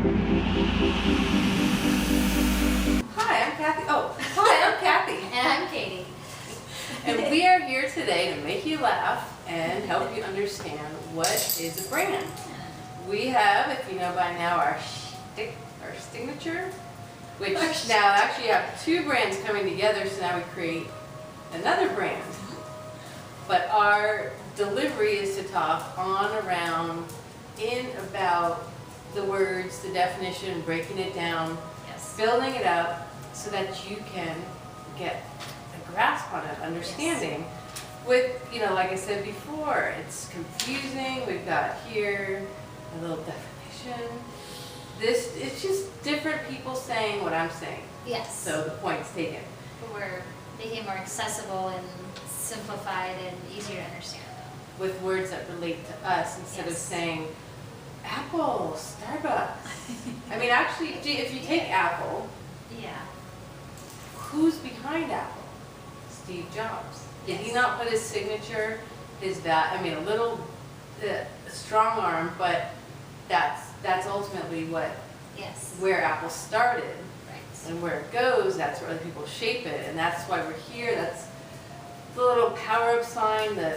Hi, I'm Kathy. Oh, hi, I'm Kathy. And I'm Katie. And we are here today to make you laugh and help you understand what is a brand. We have, if you know by now, our signature, which now actually have two brands coming together, so now we create another brand. But our delivery is to talk on, around, in, about the words, the definition, breaking it down, Yes. building it up so that you can get a grasp on it, understanding. With, like I said before, it's confusing. We've got here a little definition. It's just different people saying what I'm saying. Yes. So the point's taken. We're making it more accessible and simplified and easier to understand. With words that relate to us instead of saying Apple, Starbucks. I mean, actually, if you take Apple, Yeah. who's behind Apple? Steve Jobs. Did he Yes. not put his signature, a little strong arm, but that's ultimately Yes. where Apple started. Right. And where it goes, that's where other people shape it, and that's why we're here. That's the little power-up sign, the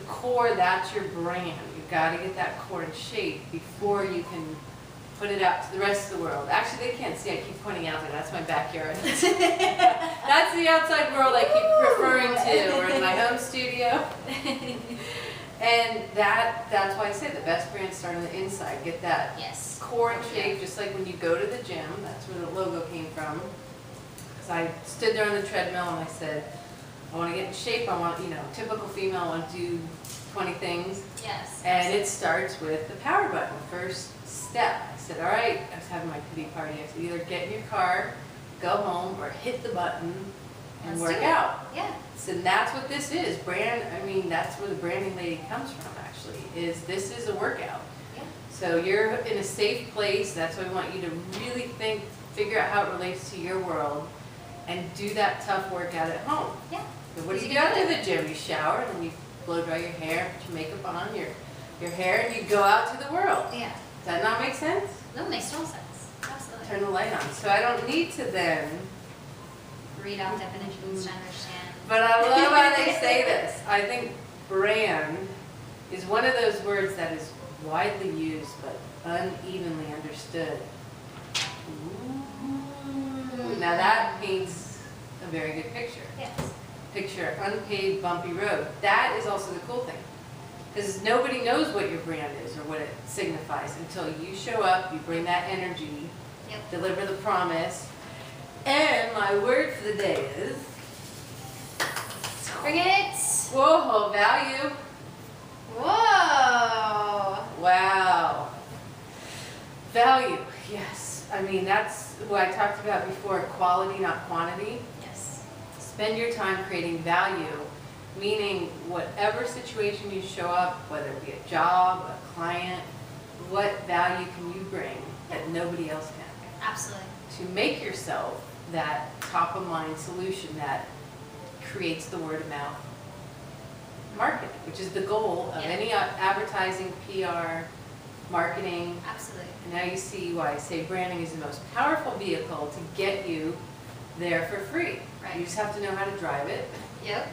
core, that's your brand. You've got to get that core in shape before you can put it out to the rest of the world. Actually, they can't see. I keep pointing out there. That's my backyard. That's the outside world I keep referring to. We're in my home studio. And that's why I say the best brands start on the inside. Get that Yes. core in shape, just like when you go to the gym. That's where the logo came from. Because I stood there on the treadmill and I said, I want to get in shape. I want, typical female, I want to do 20 things. Yes. And it starts with the power button, first step. I said, all right, I was having my pity party. I said, either get in your car, go home, or hit the button and Let's work do it. out. Yeah. So that's what this is. That's where the branding lady comes from, actually, this is a workout. Yeah. So you're in a safe place. That's why we want you to really figure out how it relates to your world, and do that tough workout at home. Yeah. So what do you go to the gym? You shower, and then you blow dry your hair, put your makeup on, your hair, and you go out to the world. Yeah. Does that not make sense? No, it makes total sense. Absolutely. Turn the light on. So I don't need to then, Read off definitions to understand. but I love how they say this. I think brand is one of those words that is widely used but unevenly understood. Ooh. Now that paints a very good picture. Yes. Picture unpaved, bumpy road. That is also the cool thing. Because nobody knows what your brand is or what it signifies until you show up, you bring that energy, Yep. deliver the promise. And my word for the day is, Bring it. whoa, value. Whoa. Wow. Value, yes. I mean, that's what I talked about before, quality, not quantity. Yes. Spend your time creating value, meaning whatever situation you show up, whether it be a job, a client, what value can you bring that nobody else can? Absolutely. To make yourself that top of mind solution that creates the word of mouth marketing, which is the goal of any advertising, PR, marketing. Absolutely. And now you see why I say branding is the most powerful vehicle to get you there for free. Right. You just have to know how to drive it. Yep.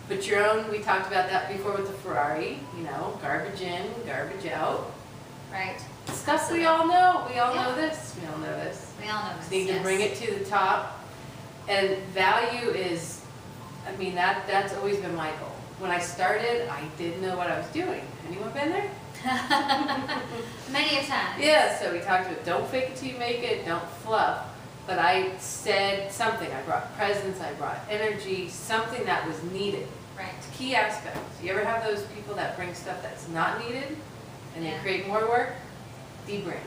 Put your own, we talked about that before with the Ferrari, garbage in, garbage out. Right. Stuff we all know. We all Yeah. know this. We all know this. We all know Just this. need to bring it to the top. And value is, that's always been my goal. When I started, I didn't know what I was doing. Anyone been there? Many a time. Yeah, so we talked about don't fake it till you make it, don't fluff. But I said something. I brought presence, I brought energy, something that was needed. Right. It's key aspects. You ever have those people that bring stuff that's not needed and they Yeah. create more work? Debranding.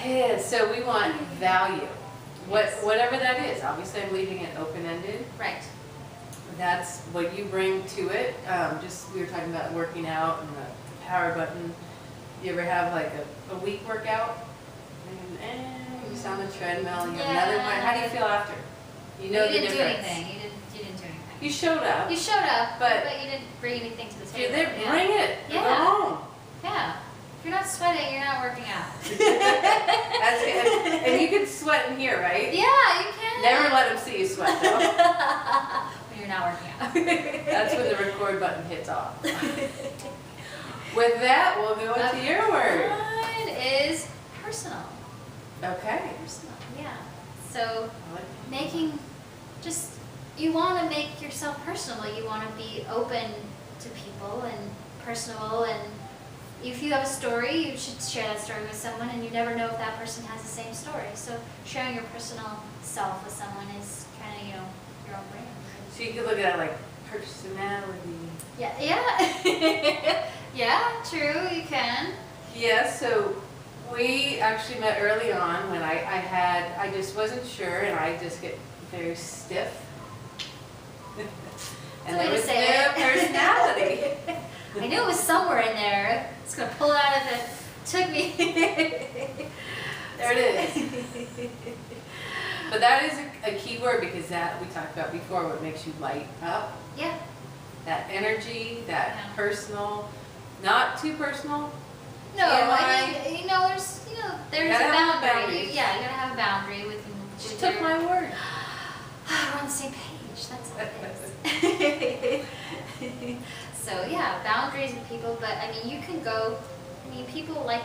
Yeah, so we want value. Whatever that is. Obviously I'm leaving it open-ended. Right. That's what you bring to it. We were talking about working out and the power button. You ever have like a week workout? And you just on the treadmill, you have another one. How do you feel after? You know the difference. You didn't do anything. You didn't do anything. You showed up. You showed up, but you didn't bring anything to the You're table. there, bring it. Yeah. Go home. Yeah. If you're not sweating That's good. And you can sweat in here, right? Yeah, you can. Never let them see you sweat, though. When you're not working out. That's when the record button hits off. With that, we'll go into your word. Mine is personal. Okay. Personal, yeah. So I like making, just, you want to make yourself personable. You want to be open to people and personable, and if you have a story, you should share that story with someone, and you never know if that person has the same story. So sharing your personal self with someone is kind of, your own brand. So you could look at it like personality. Yeah, yeah. Yeah, true, you can. Yeah, so we actually met early on when I just wasn't sure, and I just get very stiff. And there was no personality. I knew it was somewhere in there. It's gonna pull it out of it. Took me. There it is. But that is a key word, because that we talked about before, what makes you light up. Yeah. That energy, that Yeah. personal, not too personal. No, TMI. I mean, there's Gotta a have boundary. boundaries. Yeah, you gotta have a boundary with. She with took your- my word. We're on the same page. That's all it is. So yeah, boundaries with people. But I mean, you can go. I mean, people like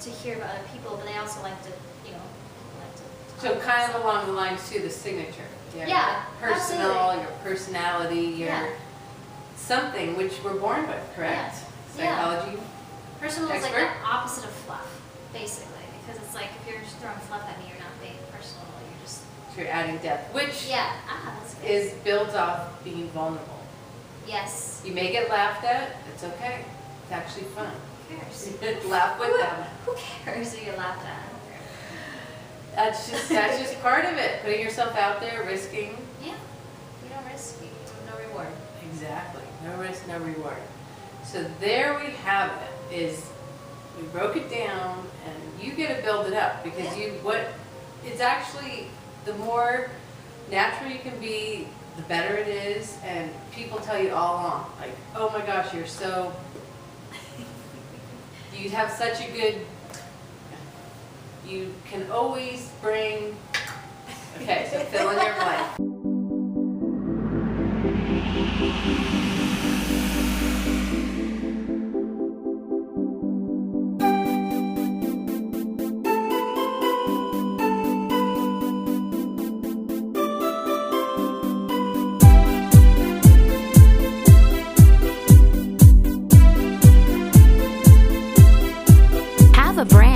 to hear about other people, but they also like to, people like to. So kind of along the lines too, the signature. Yeah, Your personal, absolutely. your personality, your Yeah. something which we're born with, correct? Yeah. Psychology. Personal is like Expert? the opposite of fluff, basically, because it's like if you're just throwing fluff at me, you're not being personal. You're just. So you're adding depth, which That's good. is builds off being vulnerable. Yes. You may get laughed at, it's okay. It's actually fun. Who cares? Laugh with them. Who cares if you laughed at? That's just part of it. Putting yourself out there, risking. Yeah. You don't risk, no reward. Exactly. No risk, no reward. So there we have it. Is we broke it down, and you get to build it up, because it's actually, the more natural you can be, the better it is. And people tell you all along, like, oh my gosh, you have such a good, you can always bring, okay, so fill in your blank. Have a brand.